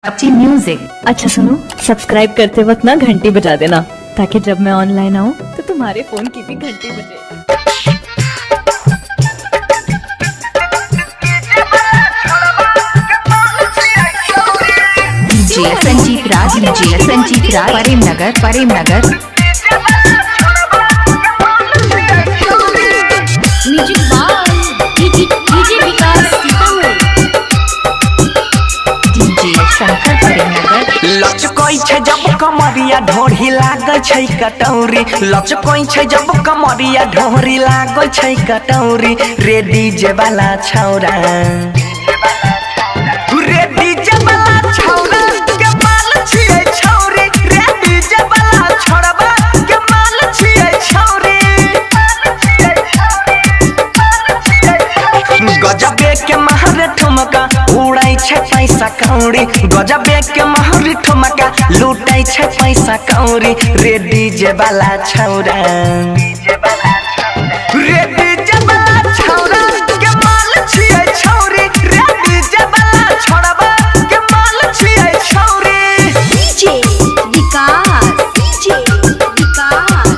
अच्छी म्यूजिक। अच्छा सुनो, सब्सक्राइब करते वक्त ना घंटी बजा देना ताकि जब मैं ऑनलाइन आऊँ तो तुम्हारे फोन की भी घंटी बजे। DJ Sanjeet Raj, DJ Sanjeet Raj, Premnagar. Music by DJ Vikas Sitamarhi. DJ Shankar Premnagar. लचकोई छे जब कमरिया ढोरी लागै छै कटौरी, लचकोई छे जब कमरिया ढोरी लागै छै कटौरी। रे डीजे वाला छौरा, रे डीजे वाला छौरा के माल छियै छौरी, रे डीजे वाला छौरबा के माल छियै छौरी। गजबे के महर ठुमका उड़ै छै पैसा कौड़ी, गजबे के महर ठुमका लूटै छै पैसा कौड़ी। रे डीजे वाला छौरा, रे डीजे वाला छौरा के माल छियै छौरी, रे डीजे वाला छौरबा के माल छियै छौरी। डीजे विकास, डीजे विकास।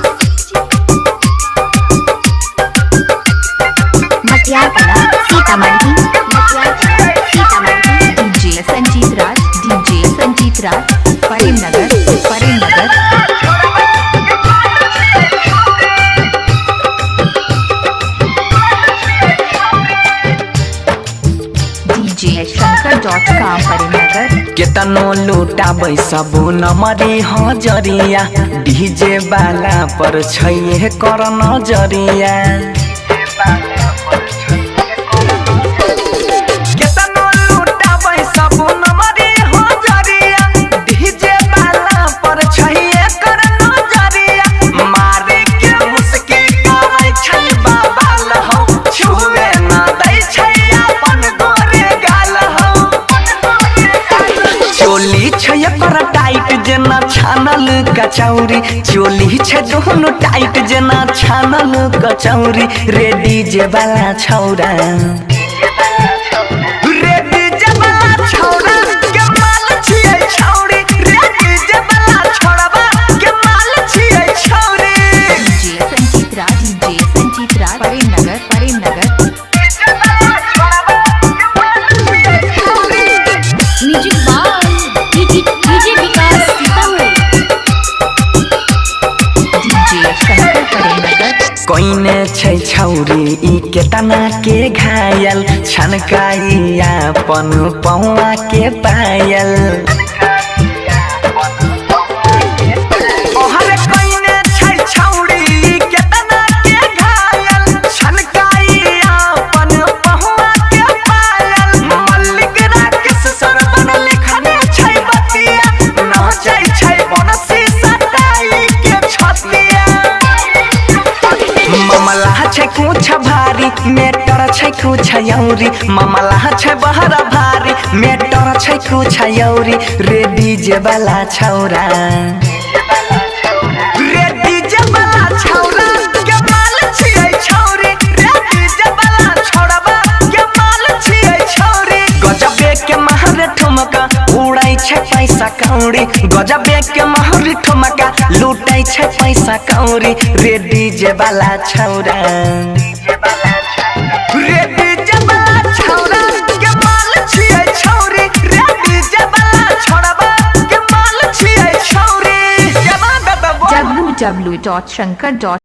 मटियाला Sitamarhi. DJ Sanjeet Raj, DJ Sanjeet Raj, Premnagar. DJ शंकर.com Premnagar. केतनो लूटाबै सबो नमरी हजरिया, डीजे वाला पर छै कर नजरिया। केतनो लूटाबै सबो नमरी हजरिया, डीजे वाला पर छै कर नजरिया। मारे के मुस्की करै छै बाबाल हो, छुए ना दै छै अपन गोरे गाल हो। चोली छै एकर टाइट जेना छानल कचौरी, चोली छै दोनों टाइट जेना छानल कचौरी। रे डीजे वाला छौरा, रे डीजे वाला छौरा के माल छियै छौरी, रे डीजे वाला छौरबा के माल छियै छौरी। DJ Sanjeet Raj, DJ Sanjeet Raj, Premnagar. Music by DJ Vikas Sitamarhi. DJ Shankar Premnagar. कोइने छै छौरी ई केतना के घायल, छनकाई अपन पौआ के पायल। ओहरे कोइने छै छौरी ई केतना के घायल, छनकाई अपन पौआ के पायल। मल्लिक राकेश सरवन लिखने छै बतिया, नाचै छै बनसी सटाई के छतिया। मामला छै कुछ भारी, मेटर छै कुछ यौरी, मामला छै बहरा भारी, मेटर छै कुछ यौरी। रे डीजे वाला छौरा, रे डीजे वाला छौरा के माल छियै छौरी, रे डीजे वाला छौरबा के माल छियै छौरी। गजबे के महर ठुमका उड़ै छै पैसा कौड़ी, गजबे के महर ठुमका लूटै छै पैसा कौड़ी। रे डीजे वाला छौरा, रे डीजे वाला छौरा के माल छियै छौरी, रे डीजे वाला छौरबा के माल छियै छौरी। www.shankar.